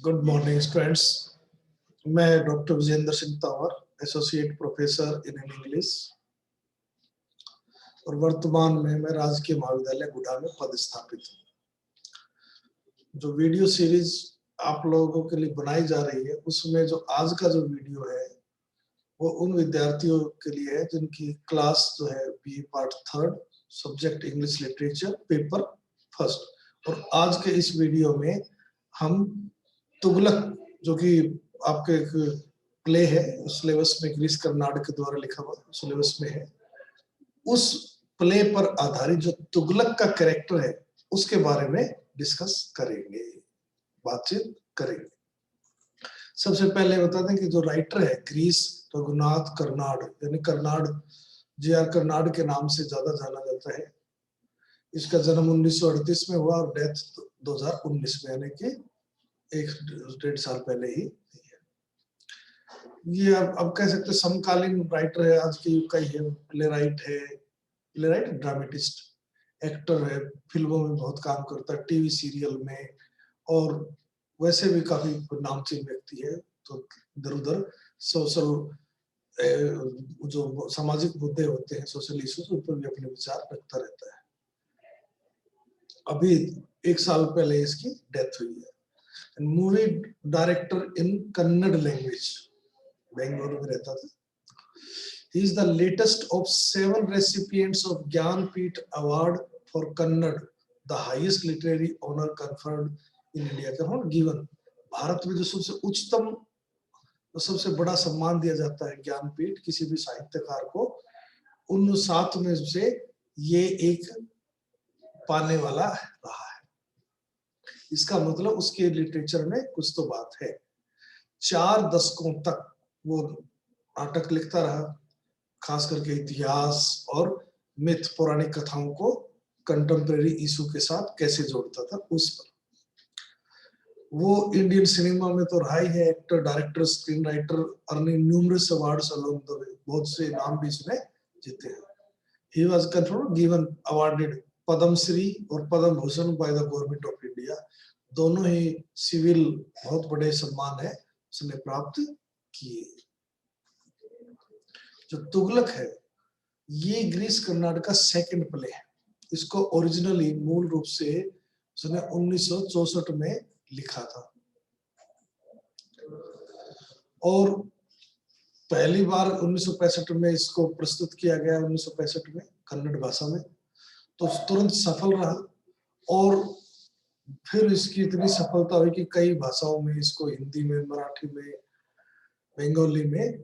Good morning students. मैं doctor Vijendra Singh Tanwar, associate professor in English, और वर्तमान में मैं राजकीय महाविद्यालय गुढ़ा में पदस्थापित हूँ। जो वीडियो सीरीज आप लोगों के लिए बनाई जा रही है, उसमें जो आज का जो वीडियो है वो उन विद्यार्थियों के लिए है जिनकी क्लास जो है BA part 3 subject English literature paper first. और आज के इस वीडियो में हम तुगलक, जो कि आपके एक प्ले है, सिलेबस में ग्रीस कर्नाड के द्वारा लिखा हुआ सिलेबस में है, उस प्ले पर आधारित जो तुगलक का कैरेक्टर है उसके बारे में डिस्कस करेंगे, बातचीत करेंगे। सबसे पहले बता दें कि जो राइटर है ग्रीस रघुनाथ कर्नाड, यानी कर्नाड, जे.आर. कर्नाड के नाम से ज्यादा जाना जाता है। इसका जन्म 1938 में हुआ और डेथ 2019 में, यानी कि 1-1.5 साल पहले ही। ये अब कह सकते समकालीन राइटर है, आज के युग का ही है। प्ले राइट ड्रामेटिस्ट, एक्टर है, फिल्मों में बहुत काम करता है, टीवी सीरियल में, और वैसे भी काफी नामचीन व्यक्ति है। तो इधर उधर सोशल जो सामाजिक मुद्दे होते हैं, सोशल इश्यूज, उन पर भी अपने विचार रखता रहता है। अभी 1 साल पहले इसकी डेथ हुई है। Movie director in Kannada language, Bengaluru में रहता था। He is the latest of 7 recipients of Jnanpith Award for Kannada, the highest literary honor conferred in India. Given Bharat में जो सबसे उच्चतम, सबसे बड़ा सम्मान दिया जाता है ज्ञानपीठ किसी भी साहित्यकार को, उन 7 में से ये एक पाने वाला रहा है। इसका मतलब उसके लिटरेचर में कुछ तो बात है। 4 दशकों तक वो नाटक लिखता रहा, खास करके इतिहास और मिथ, पौराणिक कथाओं को कंटेम्परेरी इशू के साथ कैसे जोड़ता था, उस पर। वो इंडियन सिनेमा में तो रहा ही है, actor, director, screen writer, earning numerous awards along the way, बहुत से नाम भी इसने जीते हैं। He was conferred given awarded Padma Shri और Padma Bhushan by the government of India. दोनों ही सिविल बहुत बड़े सम्मान है उसने प्राप्त किए। जो तुगलक है ये ग्रीस कर्नाड का सेकंड प्ले है। इसको ओरिजिनली मूल रूप से उसने 1964 में लिखा था और पहली बार 1965 में इसको प्रस्तुत किया गया, 1965 में कन्नड़ भाषा में, तो तुरंत सफल रहा। और फिर इसकी इतनी सफलता हुई कि कई भाषाओं में इसको हिंदी में, मराठी में, बंगाली में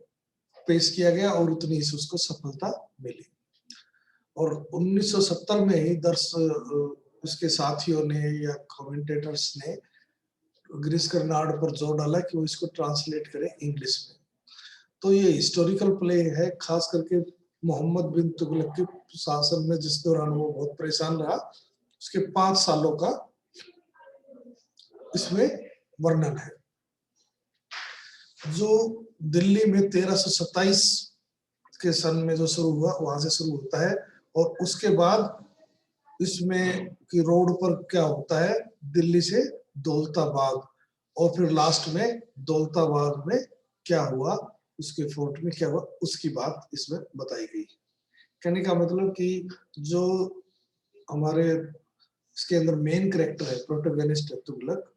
पेश किया गया और उतनी ही उसको सफलता मिली। और 1970 में ही उसके साथियों ने या कमेंटेटर्स ने ग्रीस कर्नाड पर जोर डाला कि वो इसको ट्रांसलेट करे इंग्लिश में। तो ये हिस्टोरिकल प्ले है, खास करके मोहम्मद बिन तुगलक के शासन में, जिस दौरान वो बहुत परेशान रहा, उसके 5 सालों का इसमें वर्णन है। जो दिल्ली में 1327 के सन में जो शुरू हुआ, वहां से शुरू होता है। और उसके बाद इसमें कि रोड पर क्या होता है, दिल्ली से दौलताबाद, और फिर लास्ट में दौलताबाद में क्या हुआ, उसके फोर्ट में क्या हुआ, उसकी बात इसमें बताई गई। कहने का मतलब कि जो हमारे इसके अंदर मेन कैरेक्टर है, प्रोटोगनिस्ट है तुगलक,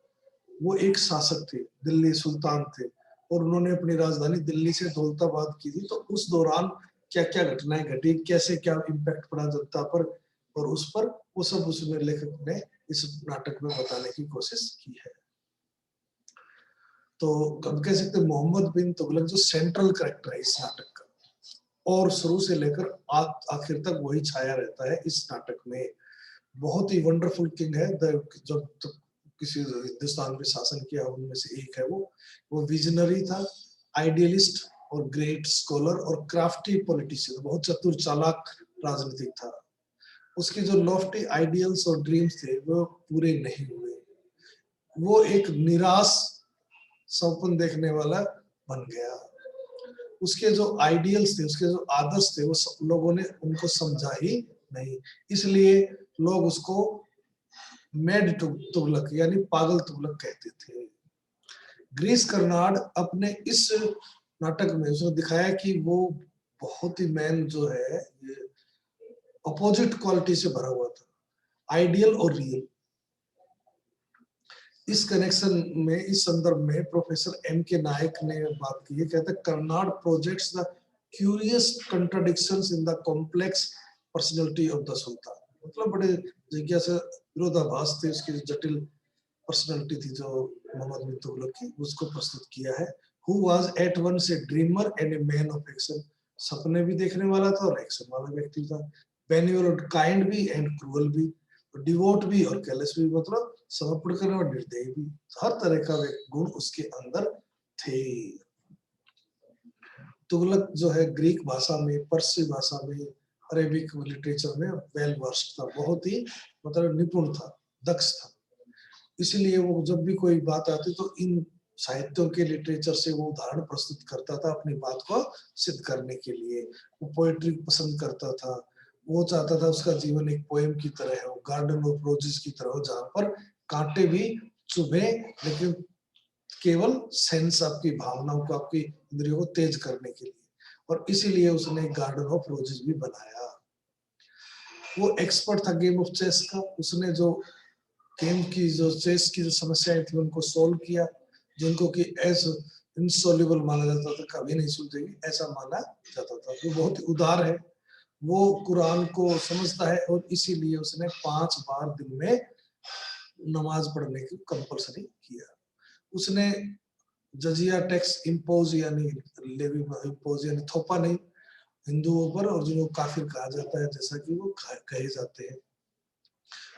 वो एक शासक थे, दिल्ली सुल्तान थे, और उन्होंने अपनी राजधानी दिल्ली से दौलताबाद की थी। तो उस दौरान क्या क्या घटनाएं घटी, कैसे क्या इम्पैक्ट पड़ा जनता पर और उस पर, वो सब उसमें लेखक ने इस नाटक में बताने की कोशिश की है। तो हम कह सकते हैं मोहम्मद बिन तुगलक जो सेंट्रल कैरेक्टर है इस नाटक का, और शुरू से लेकर आखिर तक वही छाया रहता है इस नाटक में। बहुत ही वंडरफुल किंग है। जब किसी हिंदुस्तान में शासन किया उनमें से एक है वो विजनरी था, आइडियलिस्ट और ग्रेट स्कॉलर और क्राफ्टी पॉलिटिशियन, बहुत चतुर चालाक राजनीतिक था। उसके जो लॉफ्टी आइडियल्स और ड्रीम्स थे वो पूरे नहीं हुए। वो एक निराश सपन देखने वाला बन गया। उसके जो आइडियल्स थे, उसके जो आदर्श थे, वो लोगों ने उनको समझा ही नहीं, इसलिए लोग उसको मैड तुगलक यानी पागल तुगलक कहते थे। ग्रीस कर्नाड अपने इस नाटक में उसने दिखाया कि वो बहुत ही मैन जो है ये अपोजिट क्वालिटी से भरा हुआ था, आइडियल और रियल। इस कनेक्शन में, इस संदर्भ में प्रोफेसर एम के नायक ने बात की है, कहते हैं Karnad projects the curious contradictions in the complex personality of the sultan. मतलब बड़े जिज्ञासा विरोधाभास थे उसकी, जटिल पर्सनालिटी थी जो मोहम्मद बिन तुगलक की, उसको प्रस्तुत किया है। Who was at once a dreamer and a man of action, सपने भी देखने वाला था और एक्शन वाला व्यक्ति था। बेनिवोलेंट, काइंड भी एंड क्रूअल भी, डिवोट भी और कैलेस भी, मतलब समर्पण करने और निर्दयी भी, हर तरह का गुण उसके अंदर थे। तुगलक जो है ग्रीक भाषा में, पर्सी भाषा में, अरेबिक लिटरेचर में वेल वर्स्ड था, बहुत ही मतलब निपुण था, दक्ष था। इसलिए वो जब भी कोई बात आती तो इन साहित्यों के लिटरेचर से वो उदाहरण प्रस्तुत करता था अपनी बात को सिद्ध करने के लिए। वो पोएट्री पसंद करता था, वो चाहता था उसका जीवन एक पोएम की तरह हो, गार्डन ऑफ रोजेस की तरह हो, जहां पर कांटे भी चुभे लेकिन केवल सेंस, आपकी भावनाओं को, आपकी इंद्रियों को तेज करने के लिए। और इसीलिए उसने गार्डन ऑफ रोजेस भी बनाया। वो एक्सपर्ट था गेम ऑफ चेस का, उसने जो गेम की जो चेस की जो समस्याएं थी उनको सोल्व किया, जिनको कि एज इनसॉल्युबल माना जाता था, कभी नहीं सुलझेगी ऐसा माना जाता था। वो बहुत ही उदार है, वो कुरान को समझता है और इसीलिए उसने 5 बार दिन में नमाज पढ़ने की कंपलसरी किया। उसने जजिया टैक्स इम्पोज यानी लेवी इम्पोज यानी थोपा नहीं हिंदुओं पर, और जिनको काफिर कहा जाता है जैसा कि वो कहे जाते हैं।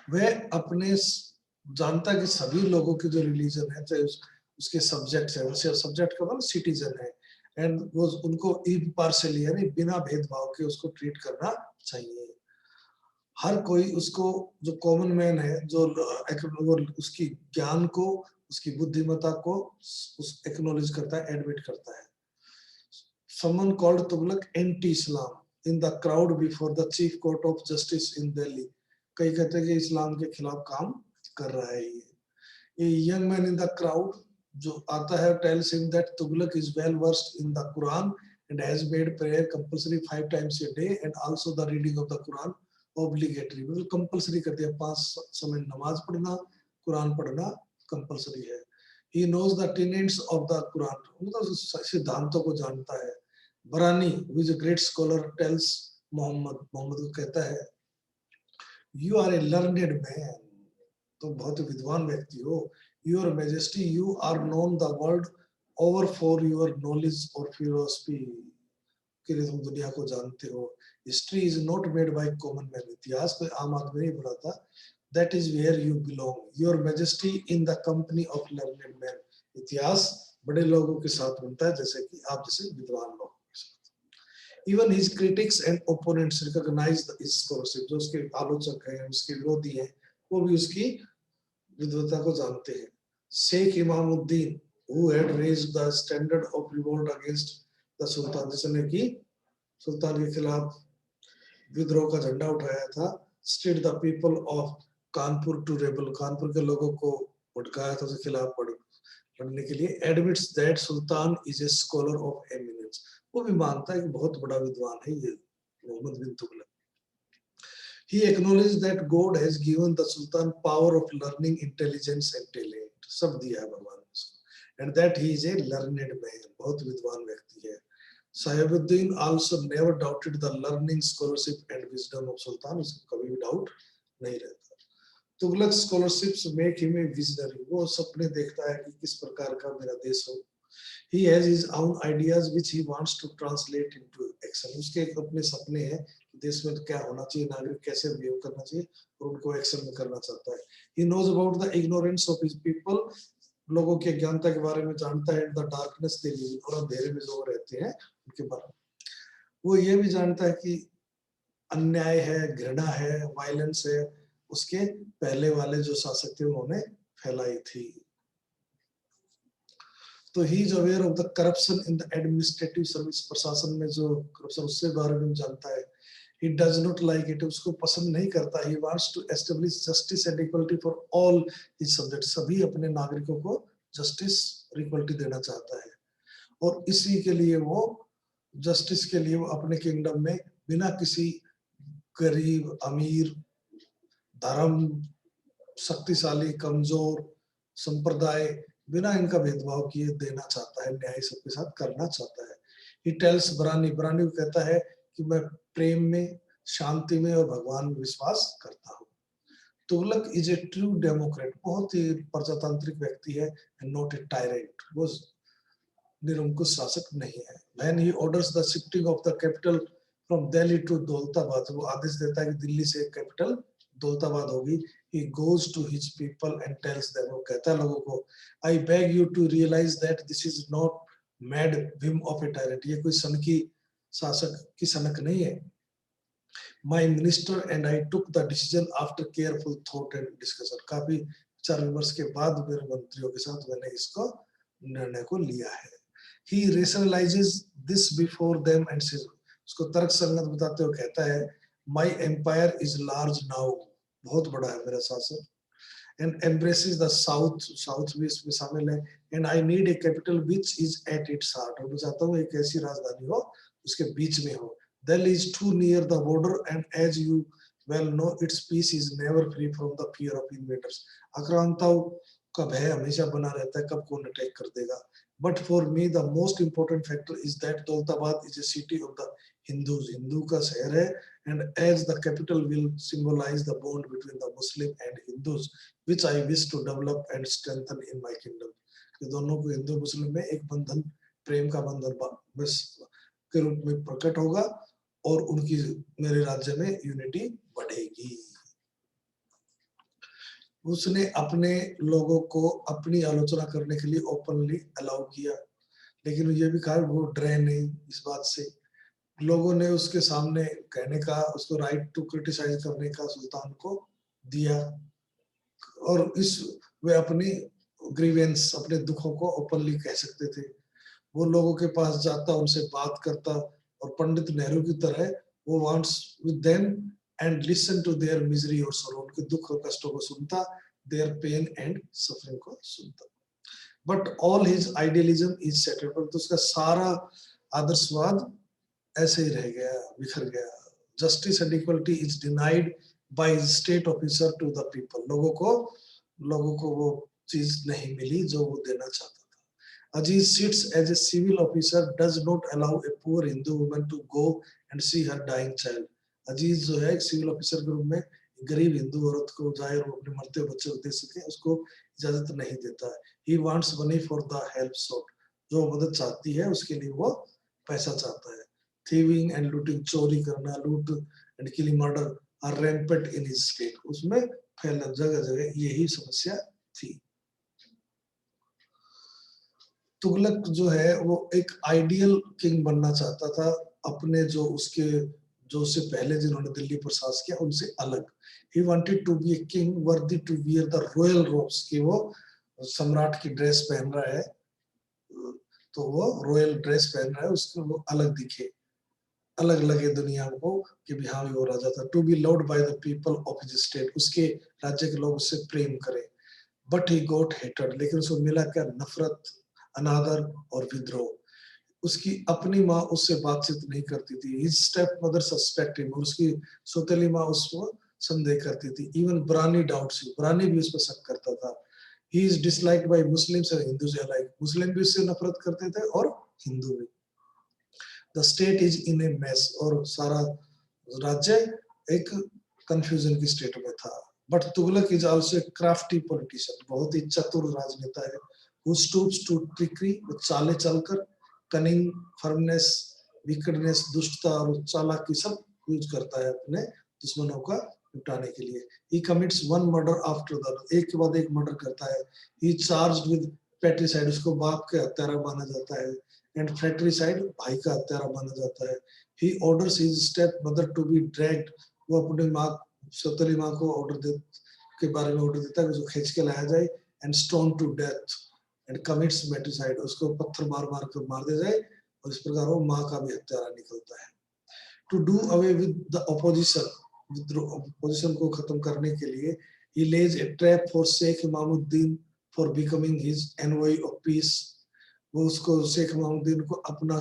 वह अपने जानता कि सभी लोगों की जो रिलीजन है, चाहे उसके सब्जेक्ट है, वैसे सब्जेक्ट का मतलब सिटीजन है, एंड वो उनको इम्पार्शियली यानी बिना भेदभाव के उसको ट्रीट करना चाहिए। हर कोई उसको, जो कॉमन मैन है, जो वो उसकी ज्ञान को, उसकी बुद्धिमत्ता को उस एक्नॉलेज करता है, एडमिट करता है। Someone called Tughlaq anti-Islam in the crowd before the chief court of justice in Delhi. कई कहते हैं कि इस्लाम के खिलाफ काम कर रहा है ये young man in the crowd जो आता है tells him that Tughlaq is well versed in the Quran and has made prayer compulsory 5 times a day and also the reading of the Quran obligatory. मतलब compulsory कर दिया, 5 समय नमाज पढ़ना, कुरान पढ़ना compulsory है। He knows the tenets of the Quran, मतलब सिद्धांतों को जानता है। बरानी, who is a great scholar, tells Mohammad को कहता है, you are a learned man, तो बहुत विद्वान व्यक्ति हो। Your Majesty, you are known the world over for your knowledge or philosophy, के लिए तुम दुनिया को जानते हो। History is not made by common man, इतिहास कोई आम आदमी नहीं बनाता। That is where you belong, Your Majesty, in the company of learned men, इतिहास बड़े लोगों के साथ बनता है, जैसे कि आप जैसे विद्वान लोग। Even his critics and opponents recognize his scholarship, जो उसके आलोचक हैं, उसके विरोधी हैं, वो भी उसकी विद्वता को जानते हैं। Sheikh Imamuddin, who had raised the standard of revolt against the sultan, जिसने कि सुल्तान के खिलाफ विद्रोह का झंडा उठाया था, stirred the people of Kanpur to rebel, Kanpur के लोगों को भड़काया था उसके खिलाफ पढ़ने के लिए। Admits that Sultan is a scholar of eminence, वो भी मानता है कि बहुत बड़ा विद्वान है ये मोहम्मद बिन Tughlaq. He acknowledged that God has given the Sultan power of learning, intelligence and talent, सब दिया है भगवान ने उसको, and that he is a learned man, बहुत विद्वान व्यक्ति है। Sahibuddin also never doubted the learning, scholarship and wisdom of Sultan, उसको कभी भी डाउट नहीं रहता। Tughlaq scholarships make him a visionary, वो सपने देखता है कि किस प्रकार का मेरा देश हो। He has his own ideas which he wants to translate into action, उसके अपने सपने हैं कि देश में क्या होना चाहिए, नागरिक कैसे बिहेव करना चाहिए, और उनको एक्शन में करना चाहता है। He knows about the ignorance of his people, लोगों के अज्ञानता के बारे में जानता है, the darkness they live, और अंधेरे में जो रहते हैं उनके बारे में। वो ये भी जानता है कि अन्याय है, घृणा है, वायलेंस है, उसके पहले वाले जो शासक थे उन्होंने फैलाई थी। तो he is aware of the corruption in the administrative service, प्रशासन में जो करप्शन उसके बारे में जानता है। he does not like it, उसको पसंद नहीं करता. He wants to establish justice and equality for all his subjects. सभी अपने नागरिकों को justice और equality देना चाहता है. और इसी के लिए वो justice के लिए वो अपने kingdom में बिना किसी गरीब, अमीर, धर्म, शक्तिशाली, कमजोर, संप्रदाय, बिना इनका भेदभाव किए देना चाहता है, न्याय सबके साथ करना चाहता है. He tells Brani को कहता है कि मैं प्रेम में, शांति में और भगवान में विश्वास करता हूँ. Tughlaq is a true Democrat, बहुत ही प्रजातांत्रिक व्यक्ति है, एंड नॉट ए टायरेंट, वो निरंकुश शासक नहीं है. When he orders the shifting of the capital from Delhi to Daulatabad, वो आदेश देता है कि दिल्ली से कैपिटल दौलताबाद होगी. He goes to his people and tells them, वो कहता है लोगों को, I beg you to realize that this is not mad whim of a tyrant, ये कोई सनकी शासक की सनक नहीं है. My minister and I took the decision after careful thought and discussion, काफी विचार विमर्श के बाद मेरे मंत्रियों के साथ मैंने इसको निर्णय को लिया है. He rationalizes this before them and says, उसको तर्क संगत बताते हुए कहता है, My empire is large now, बहुत बड़ा है मेरा शासन, and embraces the south, south भी इसमें शामिल है, and I need a capital which is at its heart, और मैं चाहता हूँ एक ऐसी राजधानी हो उसके बीच में हो. Delhi is too near the border, and as you well know, its peace is never free from the fear of invaders. आक्रांताओं का भय हमेशा बना रहता है, कब कौन अटैक कर देगा. But for me, the most important factor is that Daulatabad is a city of the Hindus. Hindu का शहर है, and as the capital will symbolize the bond between the Muslim and Hindus, which I wish to develop and strengthen in my kingdom. कि दोनों को हिंदू मुस्लिम में एक बंधन, प्रेम का बंधन बस के रूप में प्रकट होगा और उनकी मेरे राज्य में यूनिटी बढ़ेगी. उसने अपने लोगों को अपनी आलोचना करने के लिए ओपनली अलाउ किया, लेकिन ये भी कहा वो डरे नहीं इस बात से. लोगों ने उसके सामने कहने का, उसको राइट टू क्रिटिसाइज करने का सुल्तान को दिया, और इस वे अपनी ग्रीवेंस, अपने दुखों को ओपनली कह सकते थे. वो लोगों के पास जाता, उनसे बात करता, और पंडित नेहरू की तरह वो wants with them and listen to their misery और sorrow, उनके दुख और कष्टों को सुनता, their pain and suffering को सुनता. But all his idealism is shattered, पर तो उसका सारा आदर्शवाद ऐसे ही रह गया, बिखर गया. Justice and equality is denied by his state officer to the people. लोगों को वो चीज नहीं मिली जो वो देना चाहता. Aziz sits as a civil officer, does not allow a poor Hindu woman to go and see her dying child. Aziz जो है सिविल ऑफिसर के रूप में गरीब हिंदू औरत को जाए और अपने मरते बच्चे को दे सके, उसको इजाजत नहीं देता है. He wants money for the help sought, जो मदद चाहती है उसके लिए वो पैसा चाहता है. Thieving and looting, चोरी करना, लूट and killing, murder are rampant in his state. उसमें फैला जगह यही समस्या थी. तुगलक जो है वो एक आइडियल किंग बनना चाहता था, अपने जो उससे पहले जिन्होंने दिल्ली पर शासन किया उनसे अलग. He wanted to be a king worthy to wear the royal robes, कि वो सम्राट की ड्रेस पहन रहा है, तो वो रॉयल ड्रेस पहन रहा है, उसको वो अलग दिखे, अलग लगे दुनिया को कि भी हाँ वो राजा था. To be loved by the people of his state, उसके राज्य के लोग उससे प्रेम करें. But he got hated, लेकिन उसको मिला क्या? नफरत, अनादर और विद्रोह. उसकी अपनी माँ उससे बातचीत नहीं करती थी. His stepmother suspected him, और उसकी सौतेली माँ उसको संदेह करती थी. Even Brani doubts him, ब्रानी भी उस पर शक करता था. He is disliked by Muslims and Hindus alike, मुस्लिम भी उससे नफरत करते थे और हिंदू भी. The state is in a mess, और सारा राज्य एक कंफ्यूजन की स्टेट में था. But Tughlaq is also a crafty politician, बहुत ही चतुर राजनेता है. Who stoops to trickery, वो चाले चलकर, cunning, firmness, wickedness, दुष्टता और चालाकी सब यूज करता है अपने दुश्मनों का निपटाने के लिए. He commits one murder after the other, एक के बाद एक मर्डर करता है. He charged with patricide, उसको बाप के हत्यारा माना जाता है, and fratricide, भाई का हत्यारा माना जाता है. He orders his stepmother to be dragged, वो अपनी माँ, सौतेली माँ को के बारे में ऑर्डर देता है कि उसको खींच के लाया जाए, and stoned to death and commits matricide, उसको पत्थर मार मार कर मार दिया जाए, और इस प्रकार वो माँ का भी हत्यारा निकलता है. to do away with the opposition, opposition को खत्म करने के लिए he lays a trap for Sheikh Imamuddin for becoming his envoy of peace. वो उसको शेख इमामुद्दीन को अपना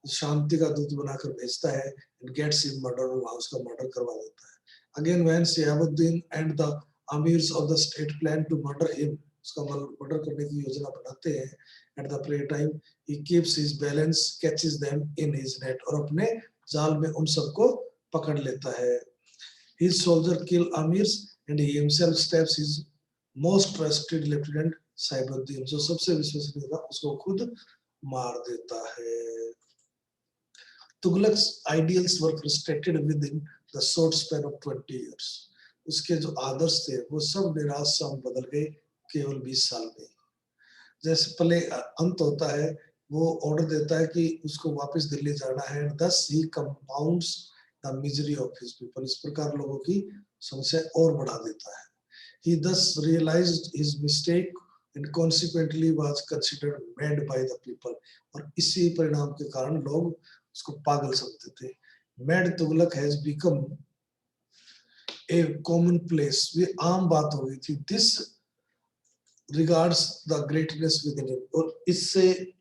शांति का दूत बनाकर भेजता है and gets him murdered, वहां उसका मर्डर करवा देता है. Again when Shihabuddin and the amirs of the state plan to murder him, उसका मर्डर करने की योजना बनाते हैं, at the prey time he keeps his balance, catches them in his net, और अपने जाल में उन सबको पकड़ लेता है. His soldier kill amirs and he himself stabs his most trusted lieutenant Saibuddin, जो सबसे विश्वसनीय था उसको खुद मार देता है. Tughlaq's ideals were frustrated within the short span of 20 years. उसके जो आदर्श थे वो सब निराशा में बदल गए केवल 20 साल में. जैसे पहले अंत होता है, वो ऑर्डर देता है कि उसको वापस दिल्ली जाना है. Thus he compounds the misery of his people. इस प्रकार लोगों की समस्या और बढ़ा देता है. He thus realized his mistake and consequently was considered mad by the people. और इसी परिणाम के कारण लोग उसको पागल समझते थे. Mad Tughlaq has become a commonplace. ये आम बात हो गई थी. This regards the greatness within him. और इससे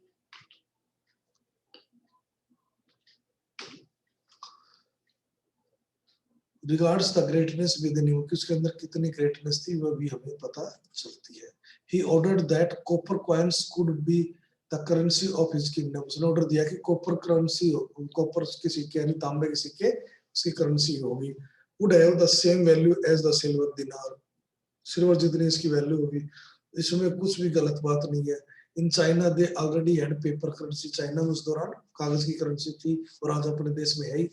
regards the greatness within him, कि उसके अंदर कितनी greatness थी वो भी हमें पता चलती है. He ordered that copper coins could be the currency of his kingdom. उसने ऑर्डर दिया कि कॉपर करेंसी, कॉपर के सिक्के यानी तांबे के सिक्के उसकी करेंसी होगी. would have the same value as the silver dinar. Silver जितनी इसकी वैल्यू होगी. इसमें कुछ भी गलत बात नहीं है. In China they already had paper currency. China में उस दौरान कागज की करेंसी थी और आज अपने देश में है ही.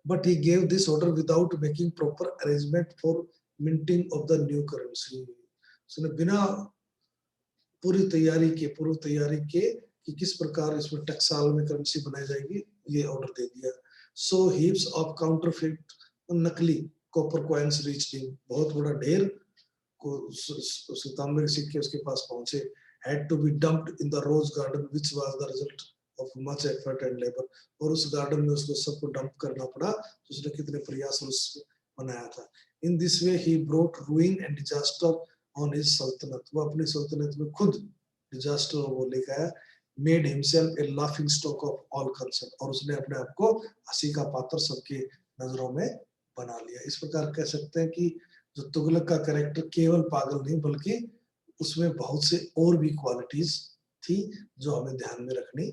But he gave this order without making proper arrangement for minting of the new currency. उसने बिना पूर्व तैयारी के कि किस प्रकार इसमें टकसाल में करेंसी बनाई जाएगी, ये ऑर्डर दे दिया. So heaps of counterfeit, नकली कॉपर कॉइन्स reached him. बहुत बड़ा ढेर को तांबे के सिक्के उसके पास पहुंचे. Had to be dumped in the rose garden, which was the result of much effort and labor. और उस गार्डन में उसको सबको डंप करना पड़ा. तो उसने कितने प्रयास उससे बनाया था. In this way he brought ruin and disaster on his sultanate. वो अपनी सल्तनत में खुद डिजास्टर वो लेकर आया. Made himself a laughing stock of all concerned. और उसने अपने आप को हंसी का पात्र सबके नजरों में बना लिया. इस प्रकार कह सकते हैं कि जो तुगलक का कैरेक्टर केवल पागल नहीं बल्कि उसमें बहुत से और भी क्वालिटीज थी जो हमें ध्यान में रखनी